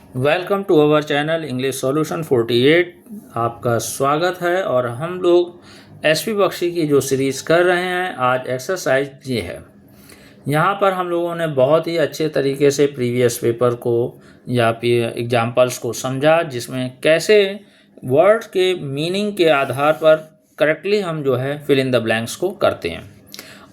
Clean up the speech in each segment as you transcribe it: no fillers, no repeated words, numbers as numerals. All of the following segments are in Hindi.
Welcome to our channel English solution 48। आपका स्वागत है। और हम लोग एसपी बख्शी की जो सीरीज़ कर रहे हैं, आज एक्सरसाइज ये है। यहाँ पर हम लोगों ने बहुत ही अच्छे तरीके से प्रीवियस पेपर को या फिर एग्जाम्पल्स को समझा, जिसमें कैसे वर्ड के मीनिंग के आधार पर करेक्टली हम जो है फिल इन द ब्लैंक्स को करते हैं।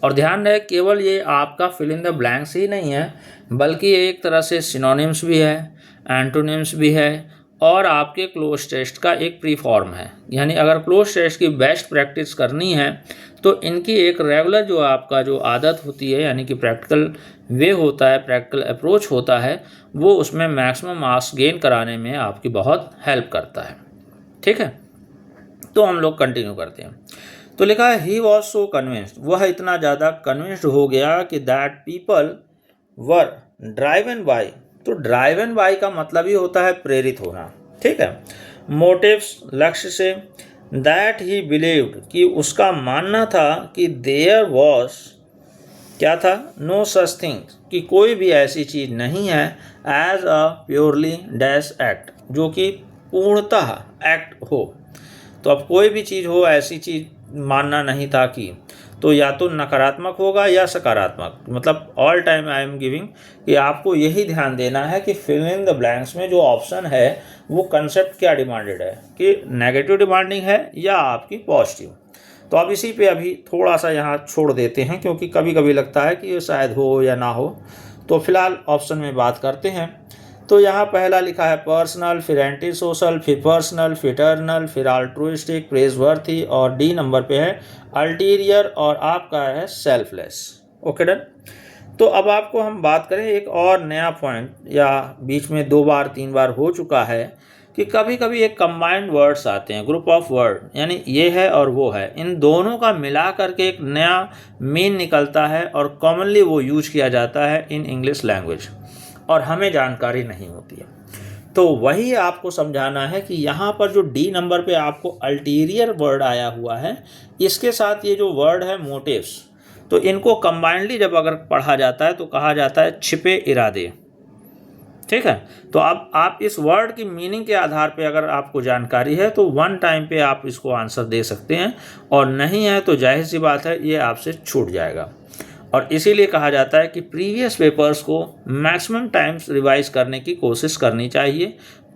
और ध्यान रहे, केवल ये आपका फिल इन द ब्लैंक्स ही नहीं है, बल्कि ये एक तरह से सिनोनिम्स भी है, एंटोनिम्स भी है, और आपके क्लोज टेस्ट का एक प्री फॉर्म है। यानी अगर क्लोज टेस्ट की बेस्ट प्रैक्टिस करनी है तो इनकी एक रेगुलर जो आपका जो आदत होती है, यानी कि प्रैक्टिकल वे होता है, प्रैक्टिकल अप्रोच होता है, वो उसमें मैक्सिमम मार्क्स गेन कराने में आपकी बहुत हेल्प करता है। ठीक है, तो हम लोग कंटिन्यू करते हैं। तो लिखा है ही वॉज सो कन्विंस्ड, वह इतना ज़्यादा कन्विंस्ड हो गया कि that people were driven by. तो ड्राइवन बाय का मतलब ही होता है प्रेरित होना। ठीक है, मोटिव्स लक्ष्य से। दैट ही बिलीव्ड कि उसका मानना था कि देयर वॉज क्या था, नो सच थिंग कि कोई भी ऐसी चीज़ नहीं है, as a purely dash act, जो कि पूर्णतः एक्ट हो। तो अब कोई भी चीज़ हो, ऐसी चीज़ मानना नहीं था कि, तो या तो नकारात्मक होगा या सकारात्मक। मतलब all time I am giving कि आपको यही ध्यान देना है कि फिल इन द ब्लैंक्स में जो ऑप्शन है वो कंसेप्ट क्या डिमांडेड है, कि नेगेटिव डिमांडिंग है या आपकी पॉजिटिव। तो अब इसी पे अभी थोड़ा सा यहाँ छोड़ देते हैं, क्योंकि कभी कभी लगता है कि ये शायद हो या ना हो। तो फिलहाल ऑप्शन में बात करते हैं। तो यहाँ पहला लिखा है पर्सनल, फिर एंटी सोशल, फिर पर्सनल, फिर इटर्नल, फिर अल्ट्रुइस्टिक, प्रेजवर्थी, और डी नंबर पे है अल्टीरियर, और आपका है सेल्फलेस। Okay done. तो अब आपको हम बात करें एक और नया पॉइंट, या बीच में 2 बार 3 बार हो चुका है कि कभी कभी एक कंबाइंड वर्ड्स आते हैं, ग्रुप ऑफ वर्ड, यानी ये है और वो है, इन दोनों का मिला करके एक नया मीन निकलता है, और कॉमनली वो यूज किया जाता है इन इंग्लिश लैंग्वेज, और हमें जानकारी नहीं होती है। तो वही आपको समझाना है कि यहाँ पर जो डी नंबर पे आपको अल्टीरियर वर्ड आया हुआ है, इसके साथ ये जो वर्ड है मोटिव्स, तो इनको कंबाइंडली जब अगर पढ़ा जाता है तो कहा जाता है छिपे इरादे। ठीक है, तो अब आप इस वर्ड की मीनिंग के आधार पे अगर आपको जानकारी है तो वन टाइम पे आप इसको आंसर दे सकते हैं, और नहीं है तो जाहिर सी बात है ये आपसे छूट जाएगा। और इसीलिए कहा जाता है कि प्रीवियस पेपर्स को मैक्सिमम टाइम्स रिवाइज करने की कोशिश करनी चाहिए।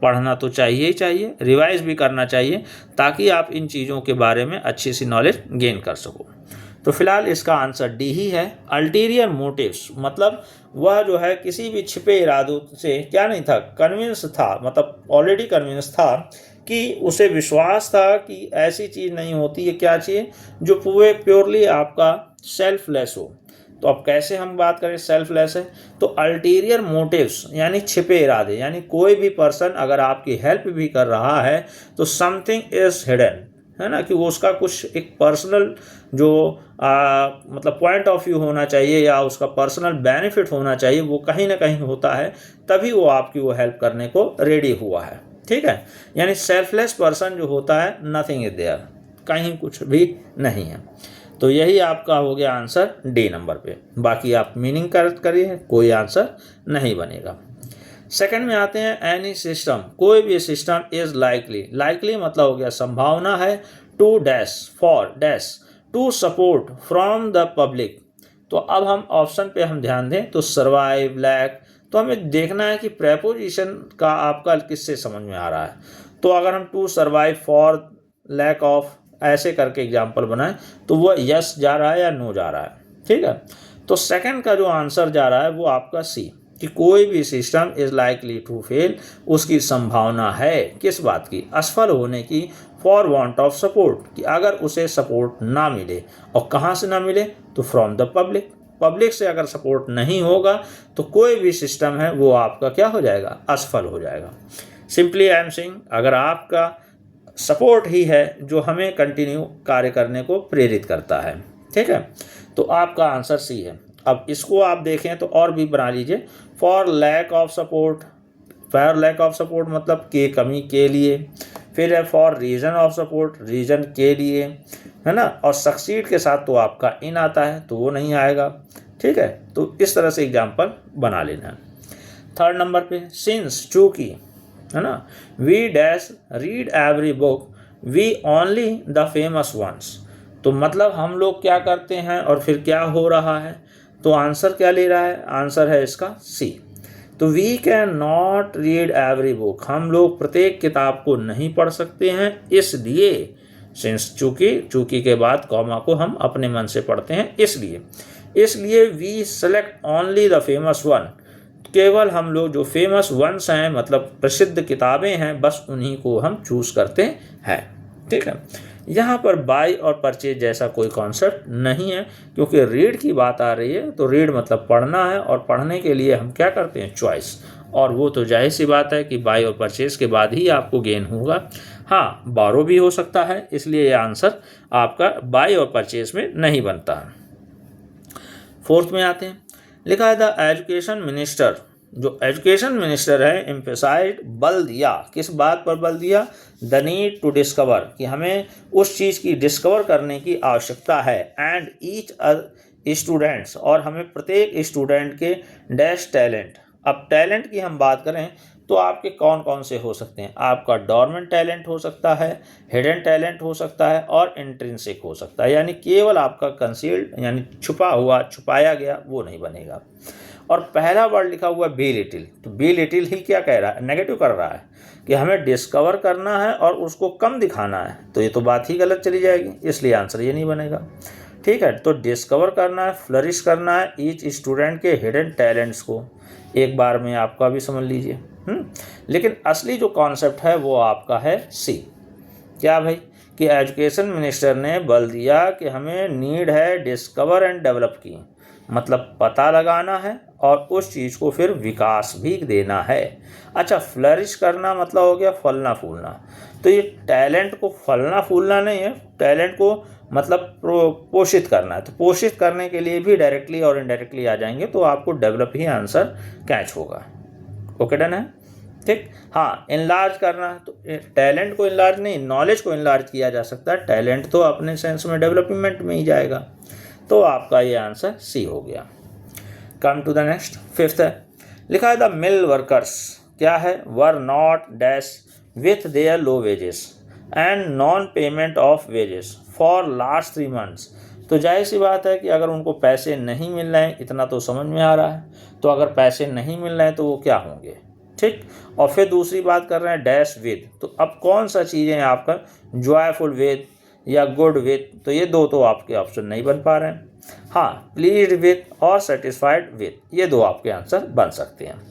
पढ़ना तो चाहिए ही चाहिए, रिवाइज भी करना चाहिए, ताकि आप इन चीज़ों के बारे में अच्छी सी नॉलेज गेन कर सको। तो फिलहाल इसका आंसर डी ही है, अल्टीरियर मोटिव्स। मतलब वह जो है किसी भी छिपे इरादों से क्या नहीं था, कन्विंस था, मतलब ऑलरेडी कन्विंस था कि उसे विश्वास था कि ऐसी चीज़ नहीं होती है, क्या चीज़, जो पूरे प्योरली आपका सेल्फलेस हो। तो अब कैसे हम बात करें सेल्फलेस है, तो अल्टीरियर मोटिव्स यानी छिपे इरादे, यानी कोई भी पर्सन अगर आपकी हेल्प भी कर रहा है तो समथिंग इज हिडन, है ना, कि वो उसका कुछ एक पर्सनल जो मतलब पॉइंट ऑफ व्यू होना चाहिए, या उसका पर्सनल बेनिफिट होना चाहिए, वो कहीं ना कहीं होता है, तभी वो आपकी वो हेल्प करने को रेडी हुआ है। ठीक है, यानी सेल्फलेस पर्सन जो होता है, नथिंग इज देयर, कहीं कुछ भी नहीं है। तो यही आपका हो गया आंसर डी नंबर पे। बाकी आप मीनिंग करेक्ट करिए, कोई आंसर नहीं बनेगा। सेकंड में आते हैं एनी सिस्टम, कोई भी सिस्टम इज लाइकली। लाइकली मतलब हो गया संभावना है, to dash, for dash, to support from the public. तो अब हम ऑप्शन पे हम ध्यान दें तो सर्वाइव, लैक, तो हमें देखना है कि प्रेपोजिशन का आपका किससे समझ में आ रहा है। तो अगर हम to survive, for, lack of ऐसे करके एग्जाम्पल बनाएं तो वह यस जा रहा है या नो जा रहा है। ठीक है, तो सेकंड का जो आंसर जा रहा है वो आपका सी, कि कोई भी system is likely to fail, उसकी संभावना है किस बात की, असफल होने की, फॉर वांट ऑफ सपोर्ट, कि अगर उसे सपोर्ट ना मिले, और कहाँ से ना मिले, तो फ्रॉम द पब्लिक, पब्लिक से अगर सपोर्ट नहीं होगा तो कोई भी सिस्टम है वो आपका क्या हो जाएगा, असफल हो जाएगा। सिंपली आई एम सेइंग, अगर आपका सपोर्ट ही है जो हमें कंटिन्यू कार्य करने को प्रेरित करता है। ठीक है, तो आपका आंसर सी है। अब इसको आप देखें तो और भी बना लीजिए, for lack of support, for lack of support मतलब के कमी के लिए, फिर है for reason of support, reason के लिए, है ना, और सक्सीड के साथ तो आपका इन आता है तो वो नहीं आएगा। ठीक है, तो इस तरह से एग्जाम्पल बना लेना है। थर्ड नंबर पे सिंस, चूंकि, है ना। We dash read every book, we only the famous ones. तो मतलब हम लोग क्या करते हैं और फिर क्या हो रहा है, तो आंसर क्या ले रहा है, आंसर है इसका सी। तो we can not read every book, हम लोग प्रत्येक किताब को नहीं पढ़ सकते हैं, इसलिए सिंस चूंकि के बाद कॉमा को हम अपने मन से पढ़ते हैं, इसलिए we select only the famous one, केवल हम लोग जो फेमस वंस हैं मतलब प्रसिद्ध किताबें हैं बस उन्हीं को हम चूज करते हैं। ठीक है, यहाँ पर बाय और परचेज जैसा कोई कॉन्सेप्ट नहीं है, क्योंकि रीड की बात आ रही है तो रीड मतलब पढ़ना है, और पढ़ने के लिए हम क्या करते हैं, चॉइस, और वो तो जाहिर सी बात है कि बाय और परचेज के बाद ही आपको गेन होगा। हाँ, बारो भी हो सकता है, इसलिए ये आंसर आपका बाय और परचेज में नहीं बनता। फोर्थ में आते हैं, लिखा है द एजुकेशन मिनिस्टर, जो एजुकेशन मिनिस्टर है एम्फेसाइड, बल दिया, किस बात पर बल दिया, द नीड टू डिस्कवर, कि हमें उस चीज़ की डिस्कवर करने की आवश्यकता है, एंड ईच स्टूडेंट्स, और हमें प्रत्येक स्टूडेंट के डैश टैलेंट। अब टैलेंट की हम बात करें तो आपके कौन कौन से हो सकते हैं, आपका डोरमेंट टैलेंट हो सकता है, हिडन टैलेंट हो सकता है, और इंट्रिंसिक हो सकता है, यानी केवल आपका कंसील्ड यानी छुपा हुआ, छुपाया गया, वो नहीं बनेगा। और पहला वर्ड लिखा हुआ बी लिटिल, तो बी लिटिल ही क्या कह रहा है, नेगेटिव कर रहा है कि हमें डिस्कवर करना है और उसको कम दिखाना है, तो ये तो बात ही गलत चली जाएगी, इसलिए आंसर ये नहीं बनेगा। ठीक है, तो डिस्कवर करना है, फ्लरिश करना है ईच स्टूडेंट के हिडन टैलेंट्स को, एक बार में आपका भी समझ लीजिए। लेकिन असली जो कॉन्सेप्ट है वो आपका है सी, क्या भाई, कि एजुकेशन मिनिस्टर ने बल दिया कि हमें नीड है डिस्कवर एंड डेवलप की, मतलब पता लगाना है और उस चीज़ को फिर विकास भी देना है। अच्छा, फ्लरिश करना मतलब हो गया फलना फूलना, तो ये टैलेंट को फलना फूलना नहीं है, टैलेंट को मतलब पोषित करना है, तो पोषित करने के लिए भी डायरेक्टली और इनडायरेक्टली आ जाएंगे, तो आपको डेवलप ही आंसर कैच होगा। ओके, डन है, ठीक। हाँ, इनलार्ज करना, तो टैलेंट को इनलार्ज नहीं, नॉलेज को इनलार्ज किया जा सकता है, टैलेंट तो अपने सेंस में डेवलपमेंट में ही जाएगा, तो आपका ये आंसर सी हो गया। Come to the next, fifth है, लिखा है द मिल वर्कर्स, क्या है, were not dash with their low wages and non payment of wages for last 3 months। तो जाहिर सी बात है कि अगर उनको पैसे नहीं मिल रहे हैं, इतना तो समझ में आ रहा है, तो अगर पैसे नहीं मिल रहे हैं तो वो क्या होंगे, ठीक। और फिर दूसरी बात कर रहे हैं डैश विद, तो अब कौन सा चीज़ें हैं आपका, जॉयफुल विद या गुड विद, तो ये दो तो आपके ऑप्शन नहीं बन पा रहे हैं। हाँ, प्लीज्ड विद और सेटिस्फाइड विद, ये दो आपके आंसर बन सकते हैं।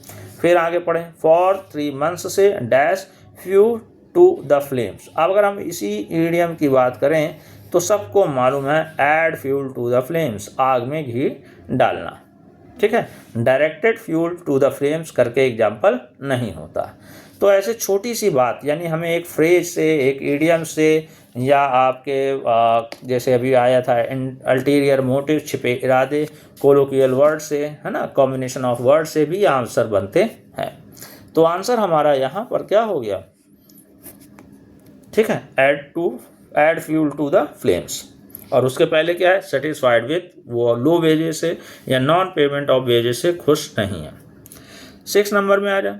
फिर आगे पढ़ें, फॉर 3 months से dash fuel to the flames. अब अगर हम इसी ईडियम की बात करें तो सबको मालूम है add fuel to the flames, आग में घी डालना, ठीक है। Directed fuel to the flames करके एग्जाम्पल नहीं होता। तो ऐसे छोटी सी बात, यानी हमें एक फ्रेज से, एक ईडियम से, या आपके जैसे अभी आया था अल्टीरियर मोटिव, छिपे इरादे, कोलोकियल वर्ड से, है ना, कॉम्बिनेशन ऑफ वर्ड से भी आंसर बनते हैं। तो आंसर हमारा यहाँ पर क्या हो गया, ठीक है, add fuel to the flames, और उसके पहले क्या है, सेटिस्फाइड विथ, वो लो वेजेस से या नॉन पेमेंट ऑफ वेजेस से खुश नहीं है। 6 नंबर में आ जाए,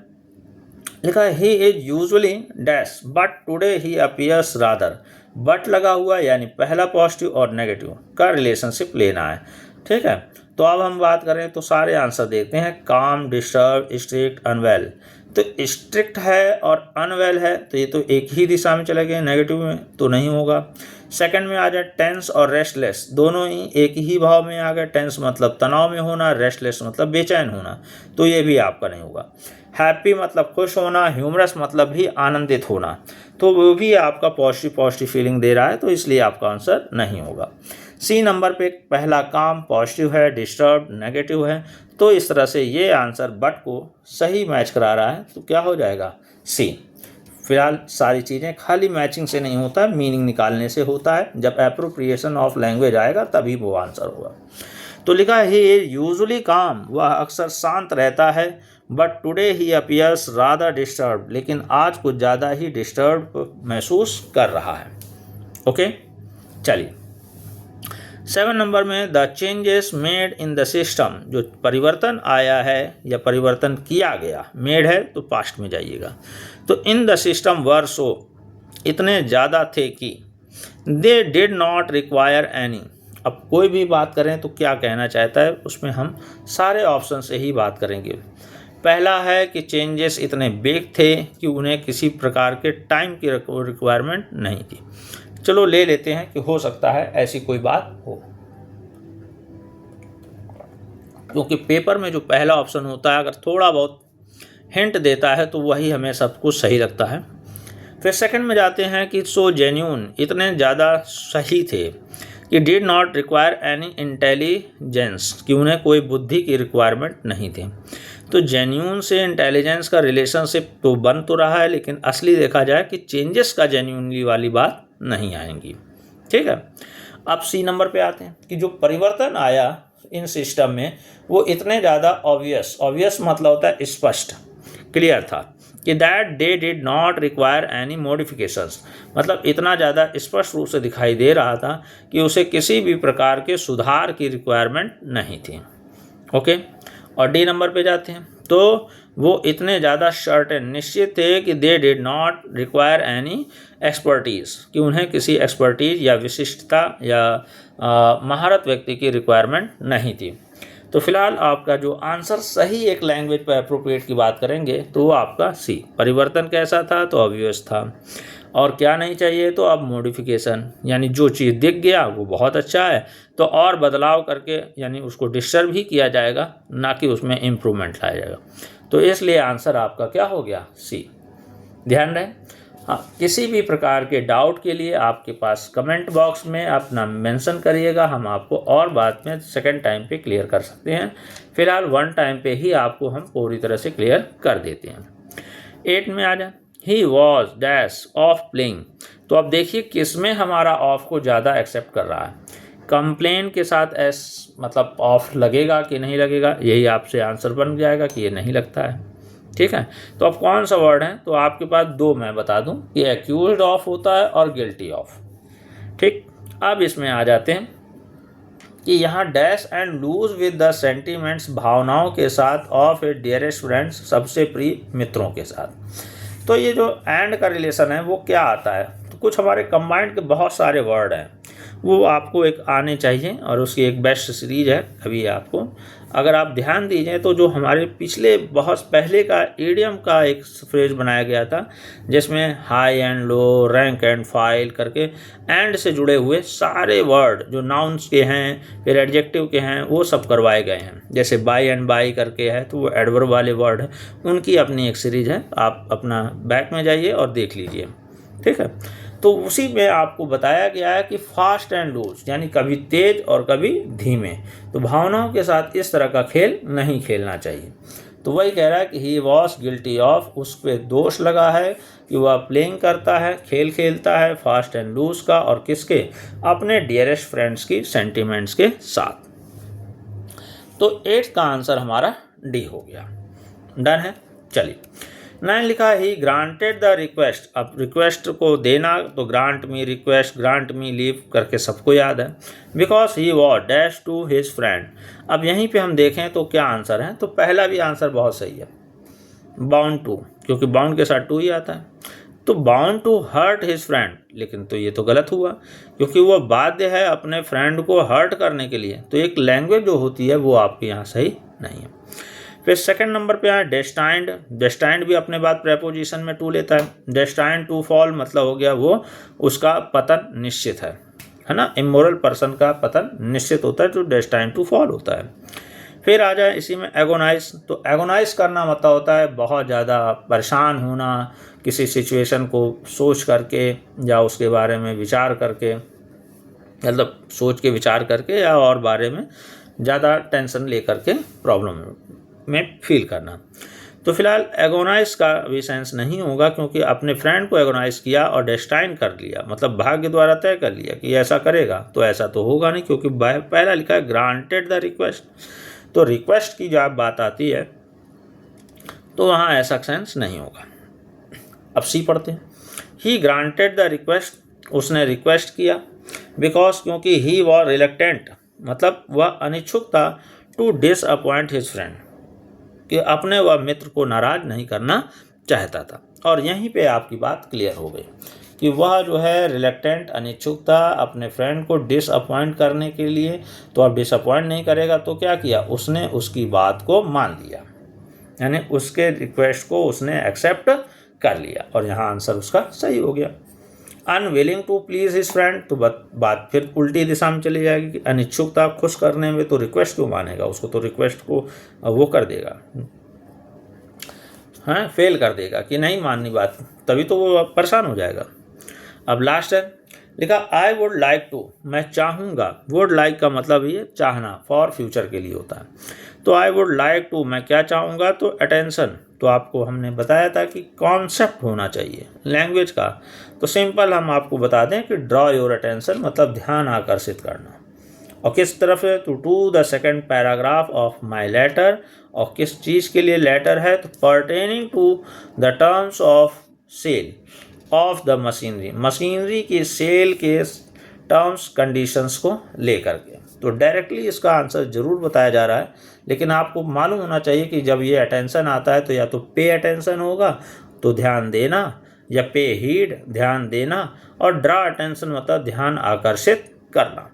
लिखा है he is usually dash but today he appears rather, but लगा हुआ यानी पहला पॉजिटिव और नेगेटिव का रिलेशनशिप लेना है, ठीक है। तो अब हम बात करें तो सारे आंसर देखते हैं, काम, डिस्टर्ब, स्ट्रिक्ट, अनवेल। तो स्ट्रिक्ट है और अनवेल है तो ये तो एक ही दिशा में चले गए, नेगेटिव में तो नहीं होगा। सेकंड में आ जाए टेंस और रेस्टलेस, दोनों ही एक ही भाव में आ गए, टेंस मतलब तनाव में होना, रेस्टलेस मतलब बेचैन होना, तो ये भी आपका नहीं होगा। हैप्पी मतलब खुश होना, ह्यूमरस मतलब भी आनंदित होना, तो वो भी आपका पॉजिटिव फीलिंग दे रहा है, तो इसलिए आपका आंसर नहीं होगा। सी नंबर पे पहला काम पॉजिटिव है, डिस्टर्ब नेगेटिव है, तो इस तरह से ये आंसर बट को सही मैच करा रहा है, तो क्या हो जाएगा, सी। फिलहाल सारी चीज़ें खाली मैचिंग से नहीं होता है, मीनिंग निकालने से होता है, जब एप्रोप्रिएशन ऑफ लैंग्वेज आएगा तभी वो आंसर होगा। तो लिखा है ही इज यूजुअली काम, वह अक्सर शांत रहता है, but today he appears rather disturb, लेकिन आज कुछ ज़्यादा ही डिस्टर्ब महसूस कर रहा है। ओके, चलिए 7 नंबर में the changes made in the system, जो परिवर्तन आया है या परिवर्तन किया गया, मेड है तो पास्ट में जाइएगा, तो इन द सिस्टम वर सो, इतने ज़्यादा थे कि they did not require any. अब कोई भी बात करें तो क्या कहना चाहता है, उसमें हम सारे ऑप्शन से ही बात करेंगे। पहला है कि चेंजेस इतने बिग थे कि उन्हें किसी प्रकार के टाइम की रिक्वायरमेंट नहीं थी। चलो ले लेते हैं कि हो सकता है ऐसी कोई बात हो, क्योंकि पेपर में जो पहला ऑप्शन होता है अगर थोड़ा बहुत हिंट देता है तो वही हमें सब कुछ सही लगता है। फिर सेकंड में जाते हैं कि सो जेन्यून, इतने ज़्यादा सही थे कि did not require any intelligence, कि उन्हें कोई बुद्धि की रिक्वायरमेंट नहीं थी। तो जेन्यून से इंटेलिजेंस का रिलेशनशिप तो बन तो रहा है, लेकिन असली देखा जाए कि चेंजेस का जेन्यूनली वाली बात नहीं आएंगी। ठीक है, अब सी नंबर पे आते हैं कि जो परिवर्तन आया इन सिस्टम में वो इतने ज़्यादा ऑब्वियस मतलब होता है स्पष्ट, क्लियर था कि that they did not require any modifications, मतलब इतना ज़्यादा स्पष्ट रूप से दिखाई दे रहा था कि उसे किसी भी प्रकार के सुधार की रिक्वायरमेंट नहीं थी। ओके, और डी नंबर पे जाते हैं तो वो इतने ज़्यादा सर्टेन, निश्चित थे कि they did not require any expertise, कि उन्हें किसी एक्सपर्टीज़ या विशिष्टता या महारत व्यक्ति की रिक्वायरमेंट नहीं थी। तो फिलहाल आपका जो आंसर सही एक लैंग्वेज पर अप्रोप्रिएट की बात करेंगे तो वो आपका सी, परिवर्तन कैसा था तो ऑब्वियस था, और क्या नहीं चाहिए तो अब मॉडिफिकेशन, यानी जो चीज़ दिख गया वो बहुत अच्छा है तो और बदलाव करके यानी उसको डिस्टर्ब ही किया जाएगा, ना कि उसमें इम्प्रूवमेंट लाया जाएगा। तो इसलिए आंसर आपका क्या हो गया, सी। ध्यान रहे, हाँ, किसी भी प्रकार के डाउट के लिए आपके पास कमेंट बॉक्स में अपना मेंशन करिएगा, हम आपको और बाद में सेकंड टाइम पे क्लियर कर सकते हैं। फिलहाल वन टाइम पे ही आपको हम पूरी तरह से क्लियर कर देते हैं। 8 में आ जाए, ही वॉज डैश ऑफ प्लेइंग, तो अब देखिए किसमें हमारा ऑफ को ज़्यादा एक्सेप्ट कर रहा है, कंप्लेन के साथ एस मतलब ऑफ लगेगा कि नहीं लगेगा, यही आपसे आंसर बन जाएगा कि ये नहीं लगता है। ठीक है, तो अब कौन सा वर्ड है, तो आपके पास दो मैं बता दूं कि एक्यूज्ड ऑफ होता है और गिल्टी ऑफ। ठीक, अब इसमें आ जाते हैं कि यहाँ dash and lose with the sentiments, भावनाओं के साथ, ऑफ ए डियरेस्ट फ्रेंड्स, सबसे प्रिय मित्रों के साथ। तो ये जो एंड का रिलेशन है वो क्या आता है, तो कुछ हमारे कंबाइंड के बहुत सारे वर्ड हैं, वो आपको एक आने चाहिए और उसकी एक बेस्ट सीरीज है अभी आपको। अगर आप ध्यान दीजिए तो जो हमारे पिछले बहुत पहले का ईडियम का एक फ्रेज बनाया गया था जिसमें high and low, rank and file करके एंड से जुड़े हुए सारे वर्ड जो नाउन्स के हैं फिर एडजेक्टिव के हैं वो सब करवाए गए हैं। जैसे बाई एंड बाई करके है तो वो एडवर्ब वाले वर्ड है, उनकी अपनी एक सीरीज है, आप अपना बैक में जाइए और देख लीजिए। ठीक है, तो उसी में आपको बताया गया है कि फास्ट एंड लूज, यानी कभी तेज और कभी धीमे, तो भावनाओं के साथ इस तरह का खेल नहीं खेलना चाहिए। तो वही कह रहा है कि ही वॉज गिल्टी ऑफ, उस पर दोष लगा है कि वह प्लेइंग करता है, खेल खेलता है फास्ट एंड लूज का, और किसके, अपने डियरेस्ट फ्रेंड्स की सेंटिमेंट्स के साथ। तो 8 का आंसर हमारा डी हो गया। डन है, चलिए 9 लिखा ही ग्रांटेड द रिक्वेस्ट। अब रिक्वेस्ट को देना तो grant me request, grant me leave करके सबको याद है। Because he was dash to his friend. अब यहीं पे हम देखें तो क्या आंसर है, तो पहला भी आंसर बहुत सही है, बाउंड टू, क्योंकि बाउंड के साथ टू ही आता है, तो bound to hurt his friend. लेकिन तो ये तो गलत हुआ क्योंकि वो बाध्य है अपने फ्रेंड को हर्ट करने के लिए, तो एक लैंग्वेज जो होती है वो आपके यहाँ सही नहीं है। फिर सेकंड नंबर पे आए डेस्टाइंड। डेस्टाइंड भी अपने बाद प्रेपोजिशन में टू लेता है। डेस्टाइंड टू फॉल मतलब हो गया वो उसका पतन निश्चित है ना, इमोरल पर्सन का पतन निश्चित होता है, जो डेस्टाइंड टू फॉल होता है। फिर आ जाए इसी में एगोनाइज। तो एगोनाइज करना मतलब होता है बहुत ज़्यादा परेशान होना, किसी सिचुएशन को सोच करके या उसके बारे में विचार करके, मतलब सोच के विचार करके या और बारे में ज़्यादा टेंशन ले करके प्रॉब्लम में फील करना। तो फिलहाल एगोनाइज का भी सेंस नहीं होगा क्योंकि अपने फ्रेंड को एगोनाइज किया और डेस्टाइन कर लिया, मतलब भाग्य द्वारा तय कर लिया कि ऐसा करेगा, तो ऐसा तो होगा नहीं क्योंकि पहला लिखा है ग्रांटेड द रिक्वेस्ट। तो रिक्वेस्ट की जब बात आती है तो वहाँ ऐसा सेंस नहीं होगा। अब सी पढ़ते हैं। ही ग्रांटेड द रिक्वेस्ट, उसने रिक्वेस्ट किया। बिकॉज क्योंकि ही वॉज रिलक्टेंट, मतलब वह अनिच्छुक था, टू डिसअपॉइंट हिज फ्रेंड, कि अपने वह मित्र को नाराज नहीं करना चाहता था। और यहीं पे आपकी बात क्लियर हो गई कि वह जो है रिलक्टेंट, अनिच्छुक था अपने फ्रेंड को डिसअपॉइंट करने के लिए। तो अब डिसअपॉइंट नहीं करेगा तो क्या किया, उसने उसकी बात को मान लिया, यानी उसके रिक्वेस्ट को उसने एक्सेप्ट कर लिया, और यहाँ आंसर उसका सही हो गया। Unwilling to please his friend, तो बात फिर उल्टी दिशा में चली जाएगी कि अनिच्छुक था खुश करने में, तो रिक्वेस्ट क्यों मानेगा, उसको तो रिक्वेस्ट को वो कर देगा, हाँ फेल कर देगा कि नहीं माननी बात, तभी तो वो परेशान हो जाएगा। अब लास्ट है लिखा आई वुड लाइक टू, मैं चाहूँगा। वुड लाइक का मतलब ये चाहना, फॉर फ्यूचर के लिए होता है। तो आई वुड लाइक टू, मैं क्या चाहूँगा, तो अटेंशन, तो आपको हमने बताया था कि कॉन्सेप्ट होना चाहिए लैंग्वेज का। तो सिंपल हम आपको बता दें कि ड्रॉ योर अटेंशन मतलब ध्यान आकर्षित करना। और किस तरफ है, to the second paragraph of my letter, और किस चीज़ के लिए लेटर है, तो pertaining to the terms of sale of the machinery, machinery की सेल के टर्म्स कंडीशंस को लेकर के। तो डायरेक्टली इसका आंसर जरूर बताया जा रहा है, लेकिन आपको मालूम होना चाहिए कि जब ये अटेंशन आता है तो या तो पे अटेंशन होगा, तो ध्यान देना, या पे हीड ध्यान देना, और ड्रा अटेंशन मतलब ध्यान आकर्षित करना।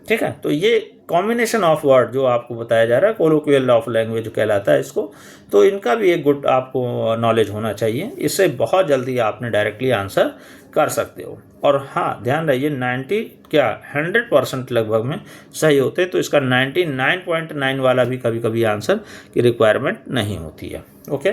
ठीक है, तो ये कॉम्बिनेशन ऑफ वर्ड जो आपको बताया जा रहा है कोलोक्वियल ऑफ लैंग्वेज कहलाता है इसको, तो इनका भी एक गुड आपको नॉलेज होना चाहिए। इससे बहुत जल्दी आपने डायरेक्टली आंसर कर सकते हो। और हाँ ध्यान रहिए 100% लगभग में सही होते, तो इसका 99.9 वाला भी कभी कभी आंसर की रिक्वायरमेंट नहीं होती है। ओके,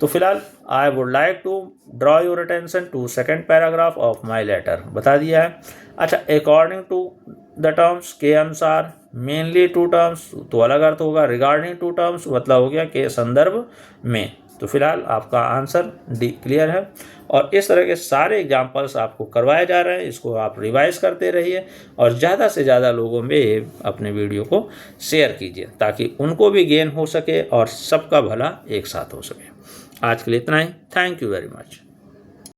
तो फिलहाल I would like to draw your attention to second paragraph of my letter बता दिया है। अच्छा, अकॉर्डिंग टू द टर्म्स के अनुसार, मेनली टू टर्म्स तो अलग अर्थ होगा, रिगार्डिंग टू टर्म्स मतलब हो गया के संदर्भ में। तो फिलहाल आपका आंसर डी क्लियर है। और इस तरह के सारे एग्जाम्पल्स आपको करवाए जा रहे हैं, इसको आप रिवाइज करते रहिए और ज़्यादा से ज़्यादा लोगों में अपने वीडियो को शेयर कीजिए ताकि उनको भी गेन हो सके और सबका भला एक साथ हो सके। आज के लिए इतना ही। Thank you very much.